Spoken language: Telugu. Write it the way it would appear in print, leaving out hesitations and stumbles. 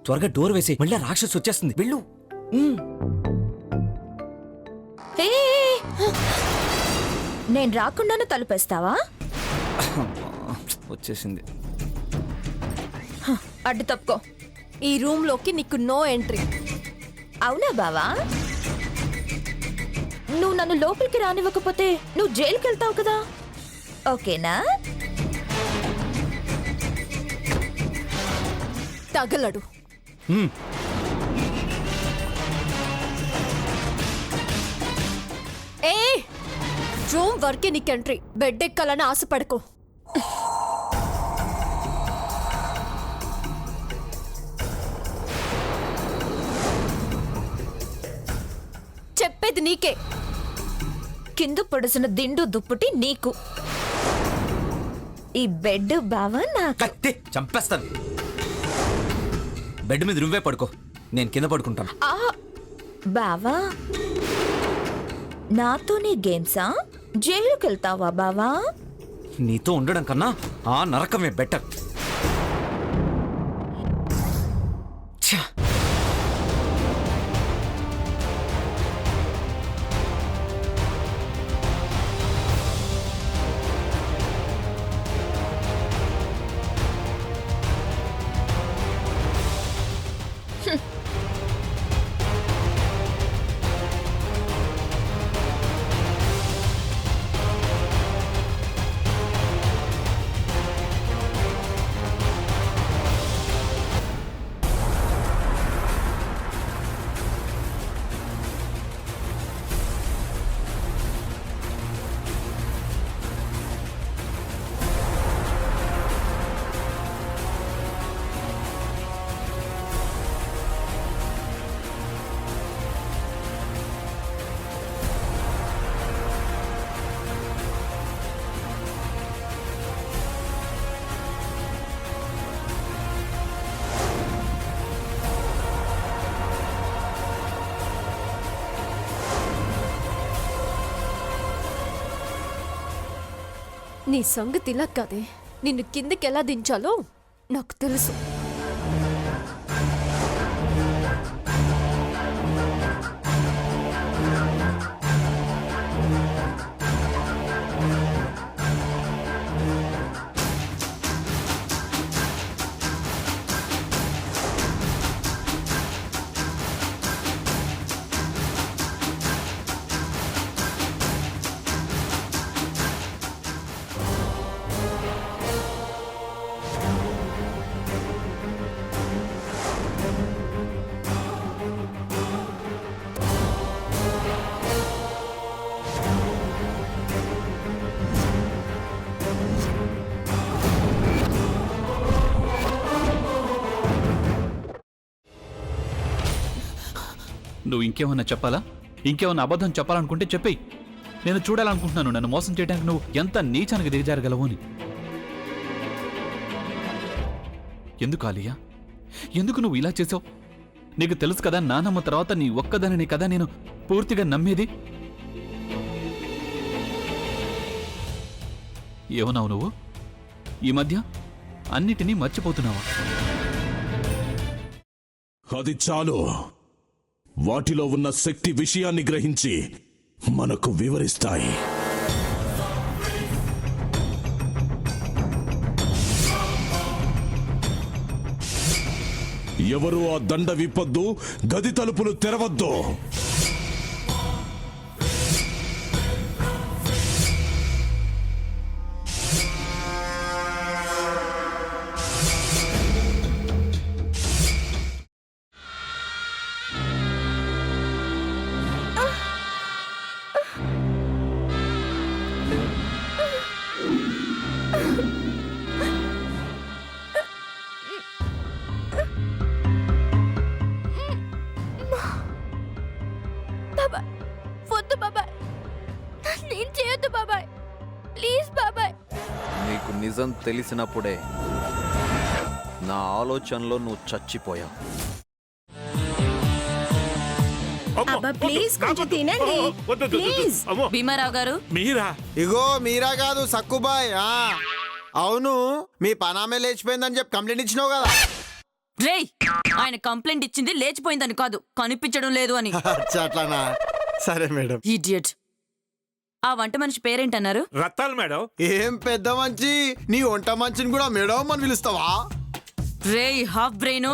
త్వరగా డోర్ వేసి మళ్ళీ రాక్షసు వచ్చేస్తుంది వెళ్ళు. నేను రాకుండానే తలుపేస్తావా? వచ్చేసింది. అడ్డు తప్పుకో. ఈ రూమ్ లోకి నీకు నో ఎంట్రీ. అవునా బావా? నువ్వు నన్ను లోపలికి రానివ్వకపోతే నువ్వు జైలుకి వెళ్తావు కదా, ఓకేనా? తగలడు. ఏ రూమ్ వరకే నీకు ఎంట్రీ. బెడ్ ఎక్కాలని ఆశపడకు. చెప్పేది నీకే. కింద పొడిసిన దిండు దుప్పటి నీకు. ఈ బెడ్ బావా నాకు. కత్తి చంపేస్తాను. బెడ్ మీద నువ్వే పడుకో, నేను కింద పడుకుంటాను. బావా నాతోనే గేమ్సా? జైలుకి వెళ్తావా బావా? నీతో ఉండడం కన్నా ఆ నరకమే బెటర్. నీ సంగతి ఇలా కాదే. నిన్ను కిందకి ఎలా దించాలో నాకు తెలుసు. నువ్వు ఇంకేమన్నా చెప్పాలా? ఇంకేమన్నా అబద్ధం చెప్పాలనుకుంటే చెప్పేయి. నేను చూడాలనుకుంటున్నాను నన్ను మోసం చేయడానికి నువ్వు ఎంత నీచానికి దిగజారగలవు అని. ఎందుకు ఆలియా, ఎందుకు నువ్వు ఇలా చేసావు? నీకు తెలుసు కదా నానమ్మ తర్వాత నీ ఒక్కదానిని కదా నేను పూర్తిగా నమ్మేది. ఏమన్నావు నువ్వు? ఈ మధ్య అన్నిటినీ మర్చిపోతున్నావా? అది చాలు. వాటిలో ఉన్న శక్తి విషయాన్ని గ్రహించి మనకు వివరిస్తాయి. ఎవరు ఆ దండ విప్పొద్దు, గది తలుపులు తెరవద్దు. నీకు నిజం తెలిసినప్పుడే నా ఆలోచనలో నువ్వు చచ్చిపోయావు. ప్లీజ్ కొంచెం తినండి. ప్లీజ్. భీమారావు గారు మీరా? ఇగో మీరా కాదు సక్కుబాయ్. అవును, మీ పనామే లేచిపోయిందని చెప్పి కంప్లైంట్ ఇచ్చినావు కదా. రేయ్ ఆయన కంప్లైంట్ ఇచ్చింది లేచిపోయిందని కాదు కనిపించడం లేదు అని. అట్లానా? సరే మేడం. ఇడియట్. ఆ వంట మనిషి పేరేంటన్నారు? రత్తాలు మేడం. ఏం పెద్ద మంచి, నీ వంట మంచిని కూడా మేడం అని పిలుస్తావా? రేయ్ హాఫ్ బ్రెయిన్,